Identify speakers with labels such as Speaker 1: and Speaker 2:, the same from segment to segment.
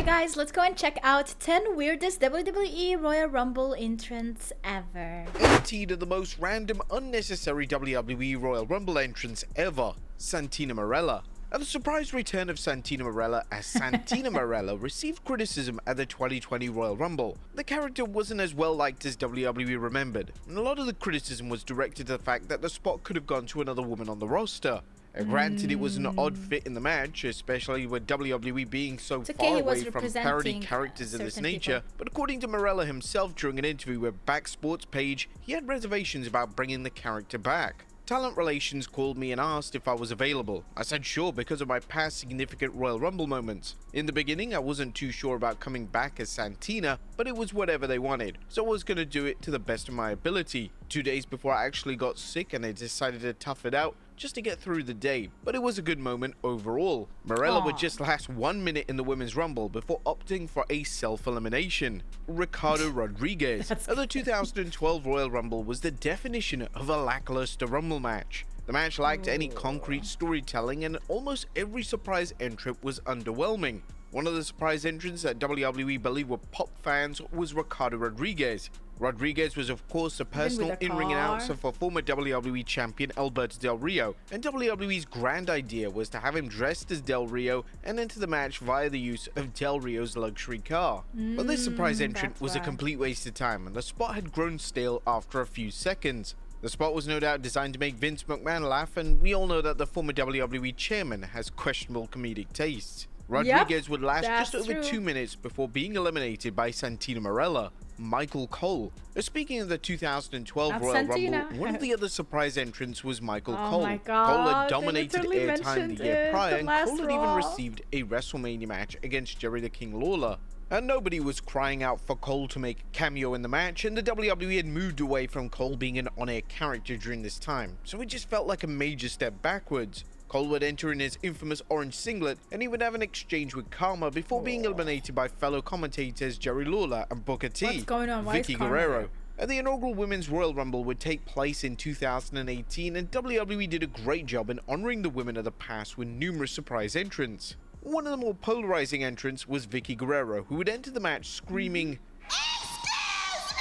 Speaker 1: Alright guys, let's go and check out 10 weirdest WWE Royal Rumble entrants ever.
Speaker 2: Indeed, the most random, unnecessary WWE Royal Rumble entrants ever, Santina Marella. And the surprise return of Santina Marella as Santina Marella received criticism at the 2020 Royal Rumble. The character wasn't as well liked as WWE remembered, and a lot of the criticism was directed to the fact that the spot could have gone to another woman on the roster. Granted, it was an odd fit in the match, especially with WWE being so far away from parody characters of this nature, but according to Marella himself during an interview with Back Sports page, he had reservations about bringing the character back. Talent Relations called me and asked if I was available. I said sure because of my past significant Royal Rumble moments. In the beginning, I wasn't too sure about coming back as Santina, but it was whatever they wanted, so I was going to do it to the best of my ability. 2 days before I actually got sick and I decided to tough it out just to get through the day, but it was a good moment overall. Marella would just last 1 minute in the Women's Rumble before opting for a self-elimination. Ricardo Rodriguez at the 2012 Royal Rumble was the definition of a lackluster Rumble match. The match lacked any concrete storytelling and almost every surprise entrant was underwhelming. One of the surprise entrants that WWE believed were pop fans was Ricardo Rodriguez. Rodriguez was of course the personal in-ring announcer for former WWE champion Alberto Del Rio, and WWE's grand idea was to have him dressed as Del Rio and enter the match via the use of Del Rio's luxury car. But this surprise entrant was a complete waste of time, and the spot had grown stale after a few seconds. The spot was no doubt designed to make Vince McMahon laugh, and we all know that the former WWE chairman has questionable comedic tastes. Rodriguez would last just over 2 minutes before being eliminated by Santina Marella. Michael Cole. Speaking of the 2012 Royal Rumble, one of the other surprise entrants was Michael Cole.
Speaker 1: My God,
Speaker 2: Cole had dominated airtime the year prior, and Cole had even received a WrestleMania match against Jerry the King Lawler. And nobody was crying out for Cole to make a cameo in the match, and the WWE had moved away from Cole being an on-air character during this time, so it just felt like a major step backwards. Cole would enter in his infamous orange singlet, and he would have an exchange with Karma before being eliminated by fellow commentators Jerry Lawler and Booker T.
Speaker 1: What's going on?
Speaker 2: Vicky Guerrero. And the inaugural Women's Royal Rumble would take place in 2018, and WWE did a great job in honoring the women of the past with numerous surprise entrants. One of the more polarizing entrants was Vicky Guerrero, who would enter the match screaming, "Excuse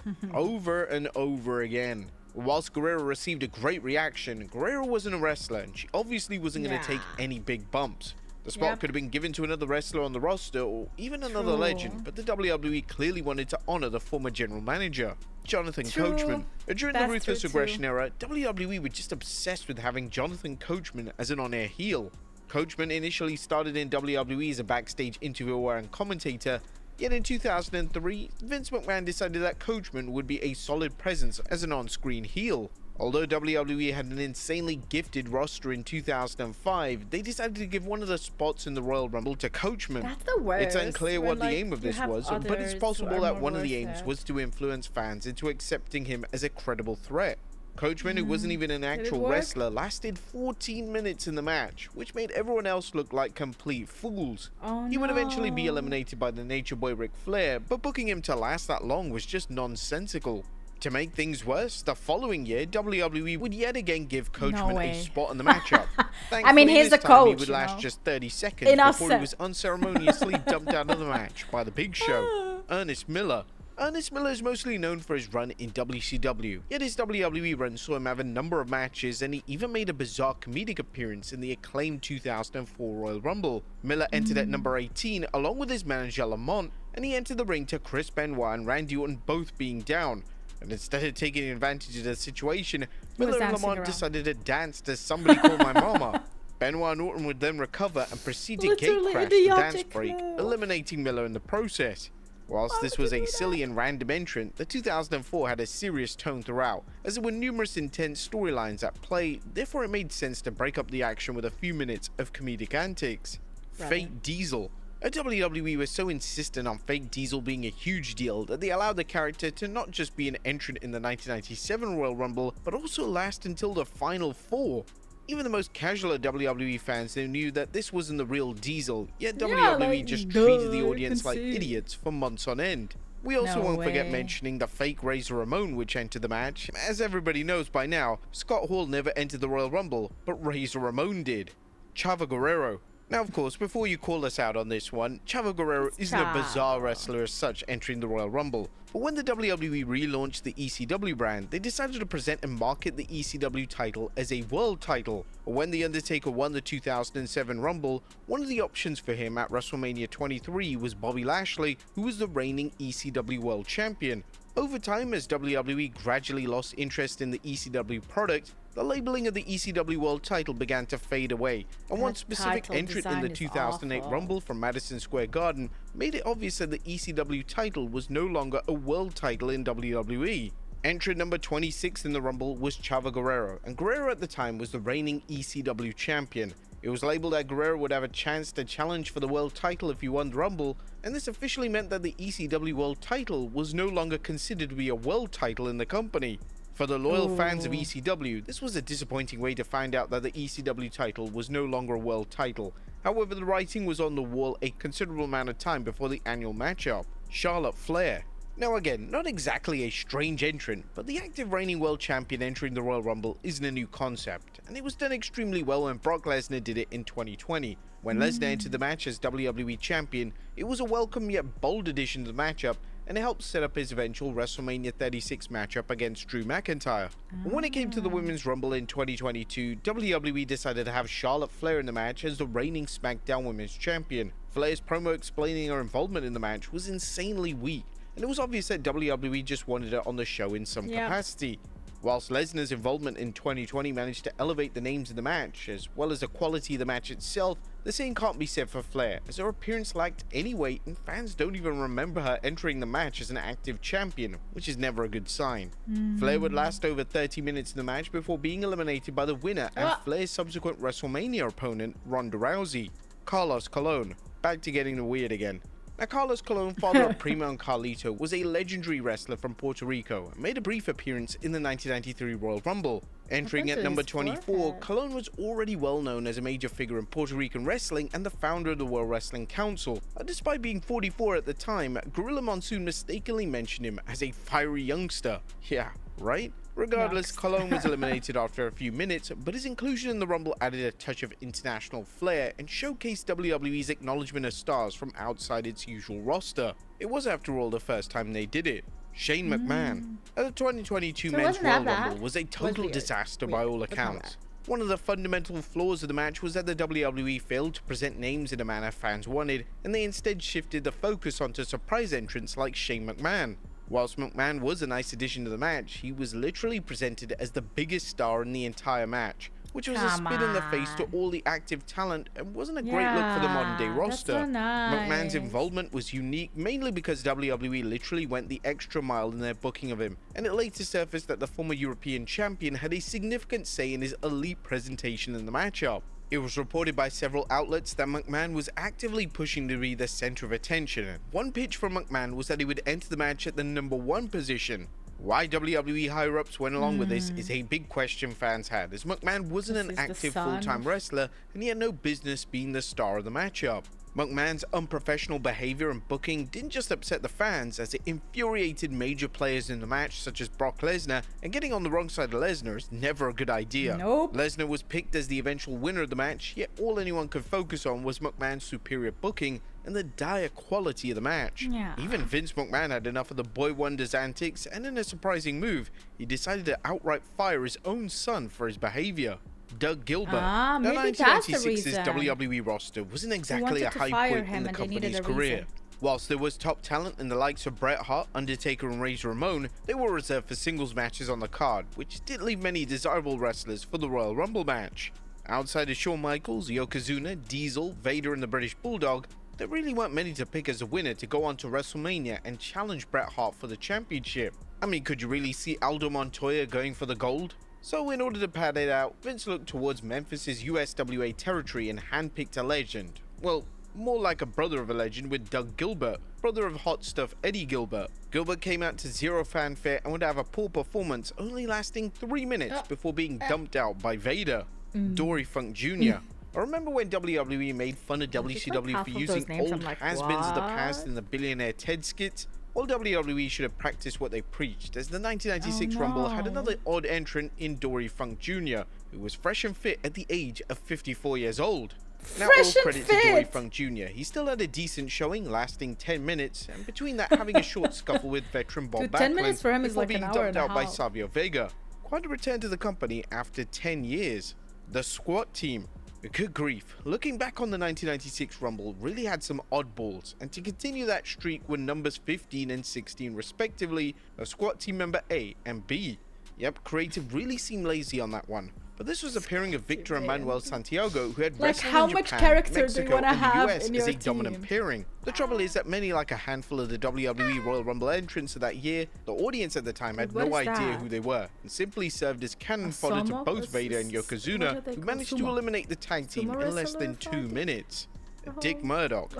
Speaker 2: me!" over and over again. Whilst Guerrero received a great reaction, Guerrero wasn't a wrestler and she obviously wasn't going to take any big bumps. The spot could have been given to another wrestler on the roster or even another legend, but the WWE clearly wanted to honor the former general manager, Jonathan Coachman. During the Ruthless Aggression era, WWE were just obsessed with having Jonathan Coachman as an on-air heel. Coachman initially started in WWE as a backstage interviewer and commentator, yet in 2003, Vince McMahon decided that Coachman would be a solid presence as an on-screen heel. Although WWE had an insanely gifted roster in 2005, they decided to give one of the spots in the Royal Rumble to Coachman.
Speaker 1: That's the worst.
Speaker 2: It's unclear what the aim of this was, but it's possible that one of the aims was to influence fans into accepting him as a credible threat. Coachman, who wasn't even an actual wrestler, lasted 14 minutes in the match, which made everyone else look like complete fools. He would eventually be eliminated by the Nature Boy Ric Flair, but booking him to last that long was just nonsensical. To make things worse, the following year, WWE would yet again give Coachman a spot in the matchup.
Speaker 1: I mean, he's the coach.
Speaker 2: He would last just 30 seconds before he was unceremoniously dumped out of the match by the Big Show, Ernest Miller. Ernest Miller is mostly known for his run in WCW, yet his WWE run saw him have a number of matches, and he even made a bizarre comedic appearance in the acclaimed 2004 Royal Rumble. Miller entered at number 18 along with his manager Lamont, and he entered the ring to Chris Benoit and Randy Orton both being down. And instead of taking advantage of the situation, Miller and Lamont decided to dance to Somebody Call My Mama. Benoit and Orton would then recover and proceed to gate crash the dance break, eliminating Miller in the process. Whilst this was a silly and random entrant, the 2004 had a serious tone throughout, as there were numerous intense storylines at play, therefore it made sense to break up the action with a few minutes of comedic antics. Fake Diesel. WWE was so insistent on Fake Diesel being a huge deal that they allowed the character to not just be an entrant in the 1997 Royal Rumble, but also last until the Final Four. Even the most casual WWE fans knew that this wasn't the real Diesel, yet WWE just treated the audience like idiots for months on end. We also won't forget mentioning the fake Razor Ramon which entered the match. As everybody knows by now, Scott Hall never entered the Royal Rumble, but Razor Ramon did. Chavo Guerrero. Now, of course, before you call us out on this one, Chavo Guerrero isn't a bizarre wrestler as such entering the Royal Rumble. But when the WWE relaunched the ECW brand, they decided to present and market the ECW title as a world title. When The Undertaker won the 2007 Rumble, one of the options for him at WrestleMania 23 was Bobby Lashley, who was the reigning ECW World Champion. Over time, as WWE gradually lost interest in the ECW product, the labeling of the ECW World title began to fade away, and one specific entrant in the 2008 Rumble from Madison Square Garden made it obvious that the ECW title was no longer a world title in WWE. Entrant number 26 in the Rumble was Chavo Guerrero, and Guerrero at the time was the reigning ECW champion. It was labeled that Guerrero would have a chance to challenge for the world title if he won the Rumble, and this officially meant that the ECW World title was no longer considered to be a world title in the company. For the loyal fans of ECW, this was a disappointing way to find out that the ECW title was no longer a world title. However, the writing was on the wall a considerable amount of time before the annual matchup. Charlotte Flair. Now again, not exactly a strange entrant, but the active reigning world champion entering the Royal Rumble isn't a new concept, and it was done extremely well when Brock Lesnar did it in 2020. When Lesnar entered the match as WWE champion, it was a welcome yet bold addition to the matchup, and it helped set up his eventual WrestleMania 36 matchup against Drew McIntyre. But when it came to the Women's Rumble in 2022, WWE decided to have Charlotte Flair in the match as the reigning SmackDown Women's Champion. Flair's promo explaining her involvement in the match was insanely weak, and it was obvious that WWE just wanted her on the show in some capacity. Whilst Lesnar's involvement in 2020 managed to elevate the names of the match, as well as the quality of the match itself, the same can't be said for Flair, as her appearance lacked any weight and fans don't even remember her entering the match as an active champion, which is never a good sign. Flair would last over 30 minutes in the match before being eliminated by the winner and Flair's subsequent WrestleMania opponent, Ronda Rousey. Carlos Colon. Back to getting the weird again. Now, Carlos Colon, father of Primo and Carlito, was a legendary wrestler from Puerto Rico and made a brief appearance in the 1993 Royal Rumble. Entering at number 24, Colon was already well known as a major figure in Puerto Rican wrestling and the founder of the World Wrestling Council. Despite being 44 at the time, Gorilla Monsoon mistakenly mentioned him as a fiery youngster. Yeah, right? Regardless, Colon was eliminated after a few minutes, but his inclusion in the Rumble added a touch of international flair and showcased WWE's acknowledgement of stars from outside its usual roster. It was, after all, the first time they did it. Shane McMahon. The 2022 Men's Royal Rumble was a total disaster by all accounts. One of the fundamental flaws of the match was that the WWE failed to present names in a manner fans wanted, and they instead shifted the focus onto surprise entrants like Shane McMahon. Whilst McMahon was a nice addition to the match, he was literally presented as the biggest star in the entire match, which was a spit in the face to all the active talent and wasn't a great look for the modern day roster. McMahon's involvement was unique mainly because WWE literally went the extra mile in their booking of him, and it later surfaced that the former European champion had a significant say in his elite presentation in the matchup. It was reported by several outlets that McMahon was actively pushing to be the center of attention. One pitch from McMahon was that he would enter the match at the number 1 position. Why WWE higher-ups went along with this is a big question fans had, as McMahon wasn't an active full-time wrestler and he had no business being the star of the matchup. McMahon's unprofessional behavior and booking didn't just upset the fans, as it infuriated major players in the match such as Brock Lesnar, and getting on the wrong side of Lesnar is never a good idea. Lesnar was picked as the eventual winner of the match, yet all anyone could focus on was McMahon's superior booking and the dire quality of the match. Even Vince McMahon had enough of the boy wonders antics, and in a surprising move, he decided to outright fire his own son for his behavior. Doug Gilbert. The 1996's WWE roster wasn't exactly a high point in the company's career. Whilst there was top talent in the likes of Bret Hart, Undertaker and Razor Ramon, they were reserved for singles matches on the card, which did leave many desirable wrestlers for the Royal Rumble match. Outside of Shawn Michaels, Yokozuna, Diesel, Vader and the British Bulldog, there really weren't many to pick as a winner to go on to WrestleMania and challenge Bret Hart for the championship. I mean, could you really see Aldo Montoya going for the gold? So in order to pad it out, Vince looked towards Memphis's USWA territory and handpicked a legend. Well, more like a brother of a legend with Doug Gilbert, brother of Hot Stuff Eddie Gilbert. Gilbert came out to zero fanfare and would have a poor performance, only lasting 3 minutes before being dumped out by Vader. Dory Funk Jr. I remember when WWE made fun of WCW for using old has-beens of the past in the Billionaire Ted skits. Well, WWE should have practiced what they preached, as the 1996 Rumble had another odd entrant in Dory Funk Jr., who was fresh and fit at the age of 54 years old. Now all
Speaker 1: Fresh and
Speaker 2: credit to Dory
Speaker 1: fit.
Speaker 2: Funk Jr. He still had a decent showing, lasting 10 minutes, and between that having a short scuffle with veteran Bob
Speaker 1: Dude, 10 minutes
Speaker 2: Backlund
Speaker 1: for him is
Speaker 2: before
Speaker 1: like
Speaker 2: being
Speaker 1: an hour
Speaker 2: dumped
Speaker 1: and a
Speaker 2: out by
Speaker 1: half.
Speaker 2: Savio Vega. Quite a return to the company after 10 years. The squat team. Good grief, looking back on the 1996 Rumble really had some oddballs, and to continue that streak were numbers 15 and 16 respectively, the squat team member A and B. Yep, creative really seemed lazy on that one. But this was a pairing of Victor Emmanuel Santiago, who had
Speaker 1: Like,
Speaker 2: wrestled
Speaker 1: how
Speaker 2: in
Speaker 1: much
Speaker 2: Japan,
Speaker 1: character do you
Speaker 2: Mexico,
Speaker 1: wanna
Speaker 2: and the
Speaker 1: have
Speaker 2: US
Speaker 1: in
Speaker 2: as
Speaker 1: your
Speaker 2: a dominant
Speaker 1: team?
Speaker 2: pairing. The trouble is that many, like a handful of the WWE Royal Rumble entrants of that year, the audience at the time had
Speaker 1: What
Speaker 2: no
Speaker 1: is
Speaker 2: idea
Speaker 1: that?
Speaker 2: who they were, and simply served as cannon
Speaker 1: A
Speaker 2: fodder to
Speaker 1: sumo?
Speaker 2: both Vader and
Speaker 1: What are
Speaker 2: Yokozuna,
Speaker 1: they
Speaker 2: who
Speaker 1: called?
Speaker 2: managed to
Speaker 1: Sumo?
Speaker 2: eliminate the tag team
Speaker 1: Sumo
Speaker 2: in less than
Speaker 1: wrestler
Speaker 2: 2
Speaker 1: fighting?
Speaker 2: minutes.
Speaker 1: Oh.
Speaker 2: Dick Murdoch.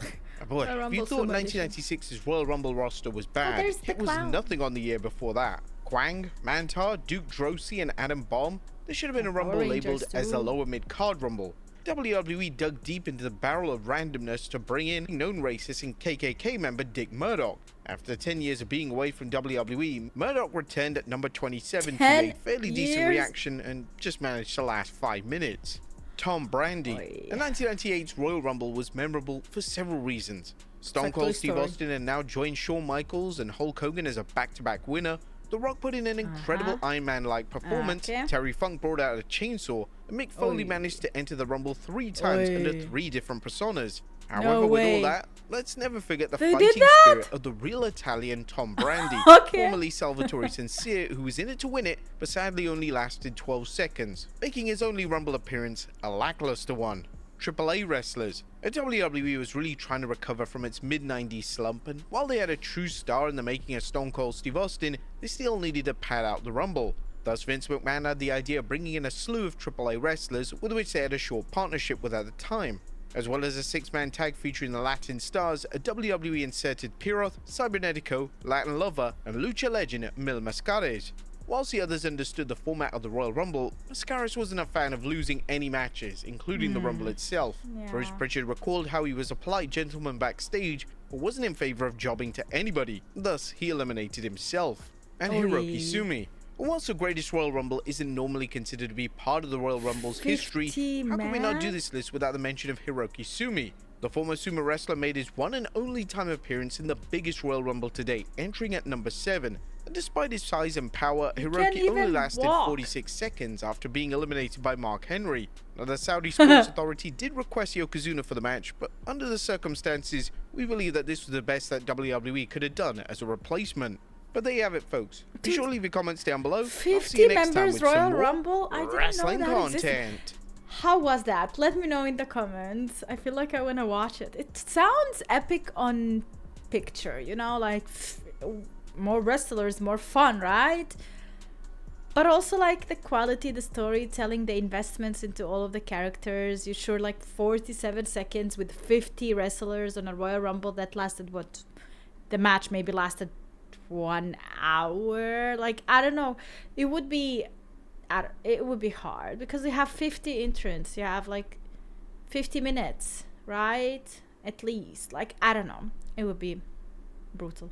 Speaker 2: Boy,
Speaker 1: A
Speaker 2: if you
Speaker 1: Rumble
Speaker 2: thought
Speaker 1: Sumo edition.
Speaker 2: 1996's Royal Rumble roster was bad,
Speaker 1: there's the
Speaker 2: it was
Speaker 1: clown.
Speaker 2: nothing on the year before that. Quang, Mantar, Duke Drosy, and Adam Bomb. There should have been a
Speaker 1: Power
Speaker 2: Rumble
Speaker 1: Rangers
Speaker 2: labeled as the
Speaker 1: too.
Speaker 2: lower mid-card Rumble. WWE dug deep into the barrel of randomness to bring in known racist and KKK member Dick Murdoch. After 10 years of being away from WWE, Murdoch returned at number 27 to a
Speaker 1: 10
Speaker 2: fairly decent
Speaker 1: years?
Speaker 2: reaction and just managed to last 5 minutes. Tom Brandi.
Speaker 1: Oy.
Speaker 2: The 1998's Royal Rumble was memorable for several reasons. Stone
Speaker 1: like
Speaker 2: Cold
Speaker 1: Toy
Speaker 2: Steve
Speaker 1: Story.
Speaker 2: Austin and now joined Shawn Michaels and Hulk Hogan as a back-to-back winner. The Rock put in an incredible Iron Man-like performance.
Speaker 1: Okay.
Speaker 2: Terry Funk brought out a chainsaw, and Mick Foley
Speaker 1: Oy.
Speaker 2: managed to enter the Rumble 3 times
Speaker 1: Oy.
Speaker 2: under 3 different personas. However, with
Speaker 1: way.
Speaker 2: all that, let's never forget the
Speaker 1: They did
Speaker 2: fighting
Speaker 1: that?
Speaker 2: spirit of the real Italian Tom Brandi,
Speaker 1: Okay.
Speaker 2: formerly Salvatore Sincere, who was in it to win it, but sadly only lasted 12 seconds, making his only Rumble appearance a lackluster one. AAA wrestlers. WWE was really trying to recover from its mid-90s slump, and while they had a true star in the making of Stone Cold Steve Austin, they still needed to pad out the Rumble. Thus, Vince McMahon had the idea of bringing in a slew of AAA wrestlers with which they had a short partnership with at the time. As well as a 6-man tag featuring the Latin stars, a WWE inserted Piroth, Cybernetico, Latin Lover, and Lucha legend Mil Mascaras. Whilst the others understood the format of the Royal Rumble, Mascaras wasn't a fan of losing any matches, including the Rumble itself.
Speaker 1: Yeah.
Speaker 2: Bruce Pritchard recalled how he was a polite gentleman backstage, but wasn't in favor of jobbing to anybody, thus he eliminated himself. And
Speaker 1: Oy.
Speaker 2: Hiroki Sumi. Whilst the greatest Royal Rumble isn't normally considered to be part of the Royal Rumble's history,
Speaker 1: 50
Speaker 2: how can we not do
Speaker 1: man?
Speaker 2: this list without the mention of Hiroki Sumi? The former sumo wrestler made his one and only time appearance in the biggest Royal Rumble to date, entering at number 7. And despite his size and power,
Speaker 1: can't
Speaker 2: Hiroki only
Speaker 1: even
Speaker 2: lasted
Speaker 1: walk.
Speaker 2: 46 seconds after being eliminated by Mark Henry. Now, the Saudi Sports Authority did request Yokozuna for the match, but under the circumstances, we believe that this was the best that WWE could have done as a replacement. But there you have it, folks. Be sure to leave your comments down below. I'll see
Speaker 1: 50
Speaker 2: you next time
Speaker 1: members
Speaker 2: with
Speaker 1: Royal
Speaker 2: some more
Speaker 1: Rumble? I didn't
Speaker 2: wrestling
Speaker 1: know that existed.
Speaker 2: content.
Speaker 1: How was that? Let me know in the comments. I feel like I want to watch it. It sounds epic on picture, you know, like more wrestlers, more fun, right? But also like the quality, the storytelling, the investments into all of the characters. You sure like 47 seconds with 50 wrestlers on a Royal Rumble that lasted what? The match maybe lasted 1 hour. Like, I don't know. It would be hard because you have 50 entrants. You have like 50 minutes, right? At least. Like, I don't know. It would be brutal.